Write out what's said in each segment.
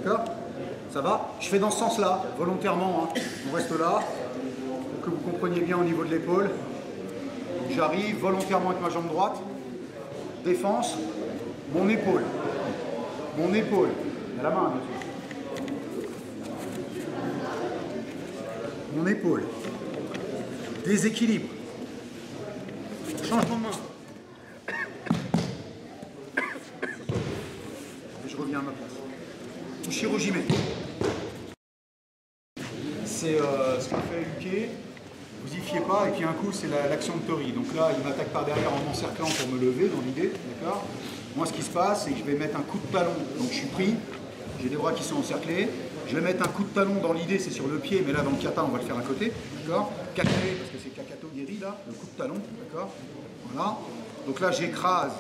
d'accord? Ça va? Je fais dans ce sens-là, volontairement, hein. On reste là, pour que vous compreniez bien au niveau de l'épaule. J'arrive volontairement avec ma jambe droite, défense, mon épaule, à la main bien sûr, mon épaule, déséquilibre, changement de main, et je reviens à ma place. Ushiro Jime. C'est ce qu'a fait Uke. Vous y fiez pas, et puis un coup c'est l'action de Tori. Donc là il m'attaque par derrière en m'encerclant pour me lever dans l'idée, d'accord? Moi ce qui se passe c'est que je vais mettre un coup de talon, donc je suis pris, j'ai les bras qui sont encerclés, je vais mettre un coup de talon dans l'idée c'est sur le pied, mais là dans le kata on va le faire à côté, d'accord? Kakare, parce que c'est Kakato Geri là, le coup de talon, d'accord? Voilà, donc là j'écrase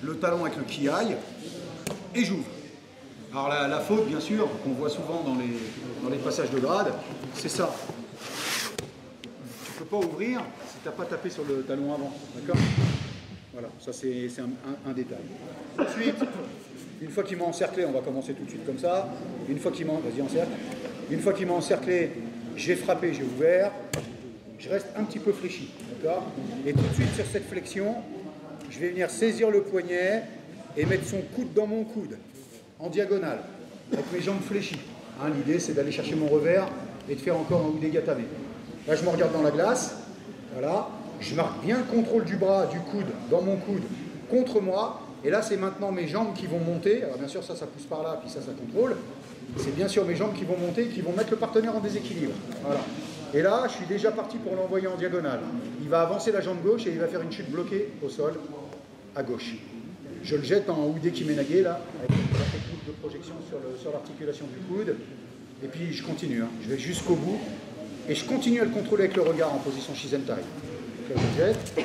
le talon avec le kiai, et j'ouvre. Alors la faute bien sûr, qu'on voit souvent dans les passages de grade, c'est ça. Tu ne peux pas ouvrir si tu n'as pas tapé sur le talon avant, d'accord? Voilà, ça c'est un détail. Ensuite, une fois qu'il m'a encerclé, on va commencer tout de suite comme ça. Une fois qu'il m'a... Vas-y, encercle. Une fois qu'il m'a encerclé, j'ai frappé, j'ai ouvert. Je reste un petit peu fléchi, d'accord? Et tout de suite sur cette flexion, je vais venir saisir le poignet et mettre son coude dans mon coude, en diagonale, avec mes jambes fléchies. Hein, l'idée c'est d'aller chercher mon revers et de faire encore un ude gatame. Là, je me regarde dans la glace, voilà, je marque bien le contrôle du bras, du coude, dans mon coude, contre moi, et là, c'est maintenant mes jambes qui vont monter, alors bien sûr, ça pousse par là, puis ça contrôle, c'est bien sûr mes jambes qui vont monter, qui vont mettre le partenaire en déséquilibre, voilà. Et là, je suis déjà parti pour l'envoyer en diagonale. Il va avancer la jambe gauche et il va faire une chute bloquée au sol, à gauche. Je le jette en ude kimenage, là, avec la technique de projection sur l'articulation du coude, et puis je continue, hein. Je vais jusqu'au bout, et je continue à le contrôler avec le regard en position Shizentai. Donc là, je jette.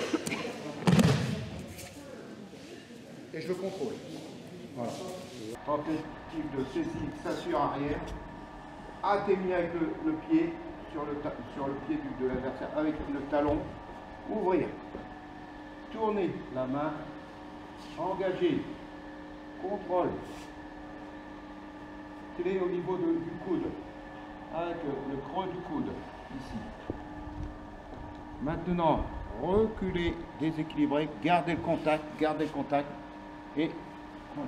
Et je le contrôle. Voilà. Tentative de saisie, s'assure arrière. Atteignez avec le pied sur le pied de l'adversaire avec le talon. Ouvrir. Tournez la main. Engagez. Contrôle. Clé au niveau du coude. Avec le creux du coude, ici. Maintenant, reculez, déséquilibrez, gardez le contact, et on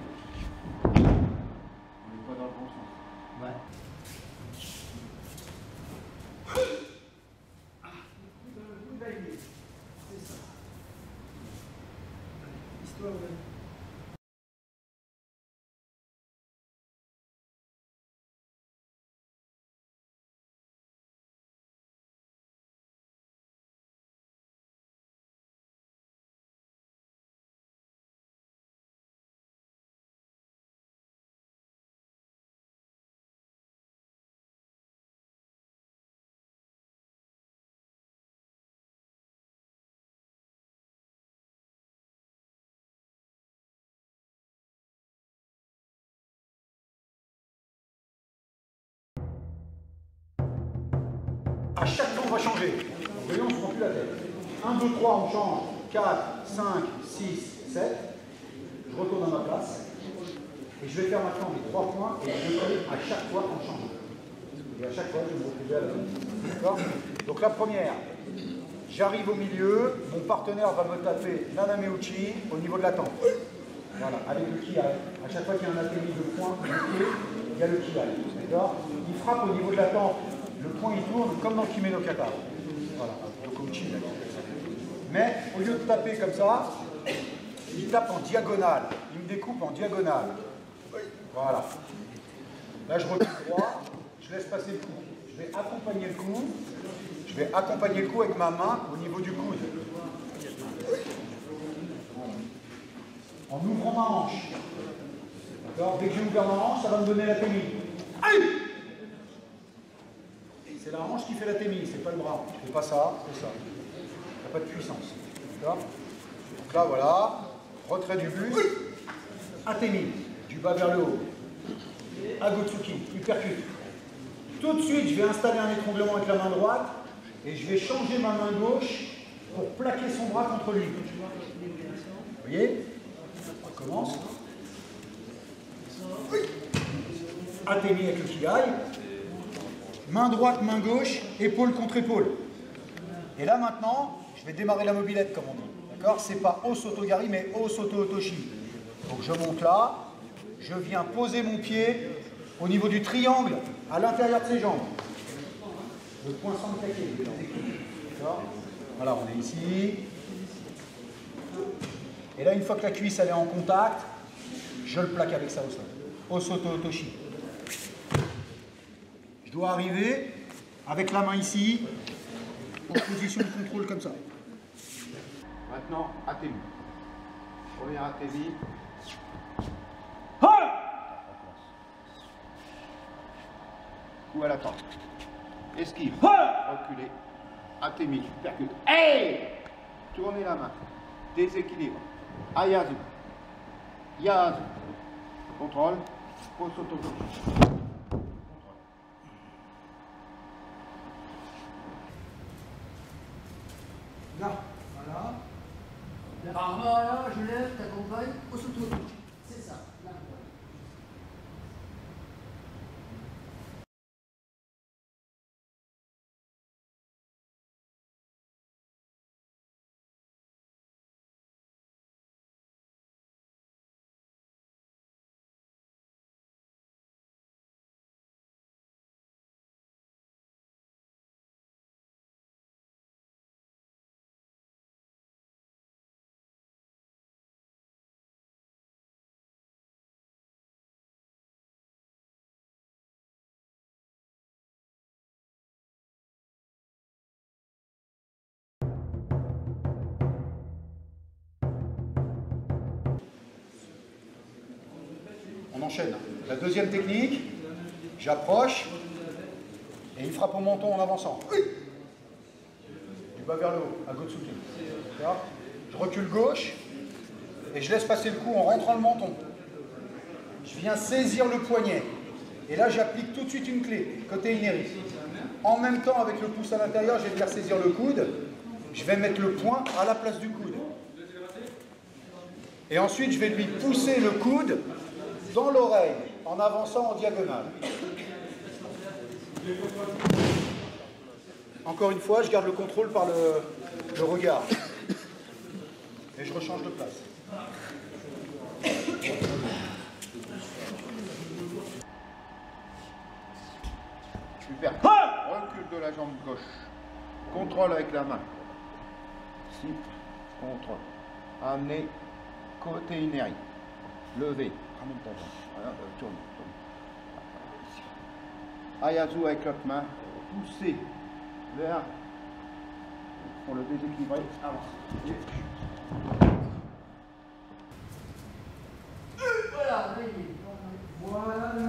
n'est pas dans le bon sens. Ouais. C'est ça. Histoire de... À chaque fois, on va changer. Voyons, on ne se prend plus la tête. 1, 2, 3, on change. 4, 5, 6, 7. Je retourne à ma place. Et je vais faire maintenant les 3 points et je vais coller à chaque fois en changeant. Et à chaque fois, je vais me retrouver à la même. D'accord? Donc la première, j'arrive au milieu, mon partenaire va me taper Nanameuchi au niveau de la tempe. Voilà, avec le kiai. À chaque fois qu'il y a un atterri de poing, il y a le kiai. D'accord? Il frappe au niveau de la tempe. Le point il tourne comme dans le Kime no Kata. Voilà, mais au lieu de taper comme ça, il tape en diagonale. Il me découpe en diagonale. Voilà. Là je recule droit, je laisse passer le coup. Je vais accompagner le coup. Je vais accompagner le coup avec ma main au niveau du coude. En ouvrant ma hanche. D'accord? Dès que j'ai ouvert ma hanche, ça va me donner la témie. Aïe! C'est la hanche qui fait la témie, c'est pas le bras. Je fais pas ça, c'est ça. Il n'y a pas de puissance. D'accord? Donc là, voilà. Retrait du buste. Atémie. Du bas vers le haut. Agotsuki. Uppercut. Tout de suite, je vais installer un étranglement avec la main droite et je vais changer ma main gauche pour plaquer son bras contre lui. Vous voyez? On commence. atteignez avec le kigai. Main droite, main gauche, épaule contre épaule. Et là maintenant, je vais démarrer la mobilette comme on dit. D'accord? C'est pas Osotogari mais Osoto-Otoshi. Donc je monte là, je viens poser mon pied au niveau du triangle à l'intérieur de ses jambes. Le point sans le taquet. D'accord? Voilà, on est ici. Et là, une fois que la cuisse elle est en contact, je le plaque avec ça au sol. Osoto-Otoshi. Je dois arriver avec la main ici, en position de contrôle comme ça. Maintenant, Atemi. Premier Atemi. Coup à la tente. Esquive. Reculer. Atemi. Percute. Hey! Tournez la main. Déséquilibre. Ayazu. Yazu. Contrôle. Osoto-Otoshi. Là, voilà. Là, je lève, t'accompagne, Osoto. C'est ça. Là. On enchaîne. La deuxième technique, j'approche et il frappe au menton en avançant. Du bas vers le haut, à Gotsuke. Je recule gauche et je laisse passer le coup en rentrant le menton. Je viens saisir le poignet. Et là, j'applique tout de suite une clé, côté Ineri. En même temps, avec le pouce à l'intérieur, je vais venir saisir le coude. Je vais mettre le poing à la place du coude. Et ensuite, je vais lui pousser le coude dans l'oreille, en avançant en diagonale. Encore une fois, je garde le contrôle par le regard. Et je rechange de place. Super. Recul de la jambe gauche. Contrôle avec la main. Si. Contrôle. Amenez. Côté Ineri. Levez. Ramène ta jambe. Voilà, tourne. Ayazu avec l'autre main. Poussez vers. Pour le déséquilibrer. Avance. Voilà, voilà.